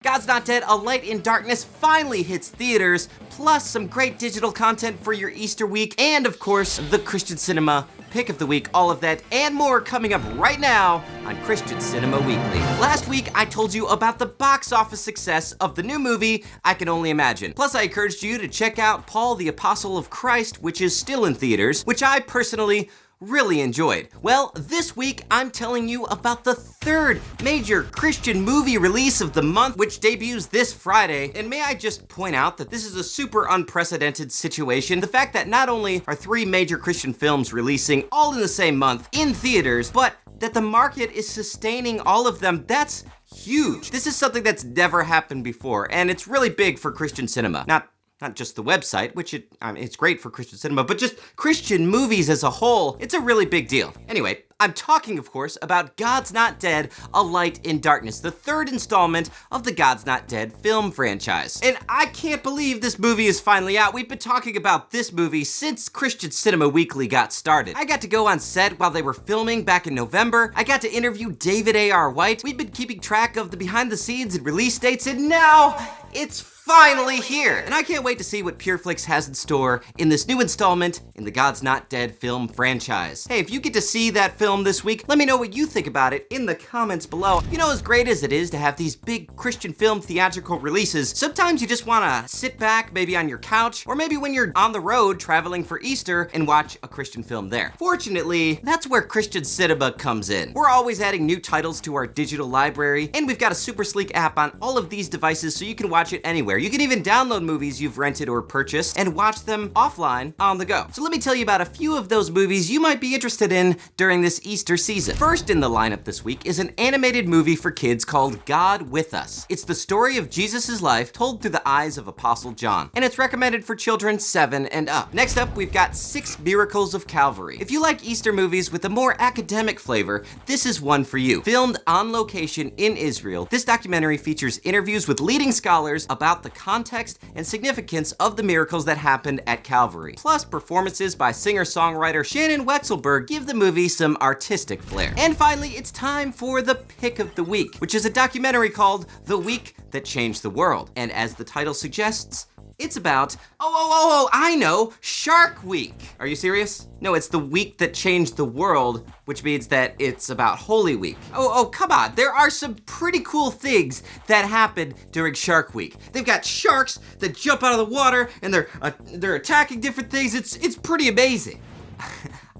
God's Not Dead, A Light in Darkness finally hits theaters, plus some great digital content for your Easter week, and of course, the Christian Cinema Pick of the Week, all of that and more coming up right now on Christian Cinema Weekly. Last week, I told you about the box office success of the new movie, I Can Only Imagine. Plus, I encouraged you to check out Paul the Apostle of Christ, which is still in theaters, which I personally really enjoyed. Well, this week I'm telling you about the third major Christian movie release of the month, which debuts this Friday. And may I just point out that this is a super unprecedented situation. The fact that not only are three major Christian films releasing all in the same month in theaters, but that the market is sustaining all of them, that's huge. This is something that's never happened before, and it's really big for Christian cinema. Not just the website, which it's great for Christian cinema, but just Christian movies as a whole. It's a really big deal. Anyway, I'm talking, of course, about God's Not Dead, A Light in Darkness, the third installment of the God's Not Dead film franchise. And I can't believe this movie is finally out. We've been talking about this movie since Christian Cinema Weekly got started. I got to go on set while they were filming back in November. I got to interview David A.R. White. We've been keeping track of the behind the scenes and release dates, and now it's finally here! And I can't wait to see what PureFlix has in store in this new installment in the God's Not Dead film franchise. Hey, if you get to see that film this week, let me know what you think about it in the comments below. You know, as great as it is to have these big Christian film theatrical releases, sometimes you just wanna sit back, maybe on your couch, or maybe when you're on the road traveling for Easter and watch a Christian film there. Fortunately, that's where Christian Cinema comes in. We're always adding new titles to our digital library, and we've got a super sleek app on all of these devices so you can watch it anywhere. You can even download movies you've rented or purchased and watch them offline on the go. So let me tell you about a few of those movies you might be interested in during this Easter season. First in the lineup this week is an animated movie for kids called God With Us. It's the story of Jesus' life told through the eyes of Apostle John, and it's recommended for children 7 and up. Next up, we've got Six Miracles of Calvary. If you like Easter movies with a more academic flavor, this is one for you. Filmed on location in Israel, this documentary features interviews with leading scholars about the context and significance of the miracles that happened at Calvary. Plus, performances by singer-songwriter Shannon Wexelberg give the movie some artistic flair. And finally, it's time for the Pick of the Week, which is a documentary called The Week That Changed the World. And as the title suggests, it's about, I know, Shark Week. Are you serious? No, it's the week that changed the world, which means that it's about Holy Week. Come on. There are some pretty cool things that happen during Shark Week. They've got sharks that jump out of the water and they're attacking different things. It's pretty amazing.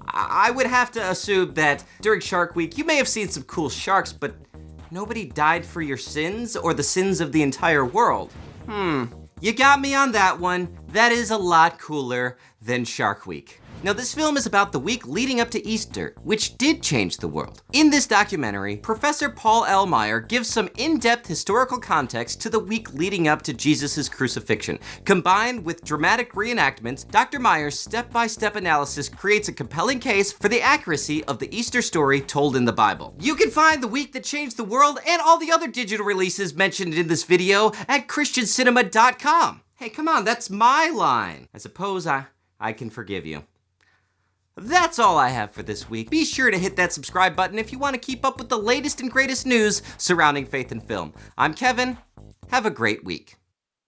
I would have to assume that during Shark Week, you may have seen some cool sharks, but nobody died for your sins or the sins of the entire world. You got me on that one. That is a lot cooler than Shark Week. Now, this film is about the week leading up to Easter, which did change the world. In this documentary, Professor Paul L. Meyer gives some in-depth historical context to the week leading up to Jesus' crucifixion. Combined with dramatic reenactments, Dr. Meyer's step-by-step analysis creates a compelling case for the accuracy of the Easter story told in the Bible. You can find The Week That Changed the World and all the other digital releases mentioned in this video at christiancinema.com. Hey, come on, that's my line. I suppose I can forgive you. That's all I have for this week. Be sure to hit that subscribe button if you want to keep up with the latest and greatest news surrounding faith and film. I'm Kevin. Have a great week.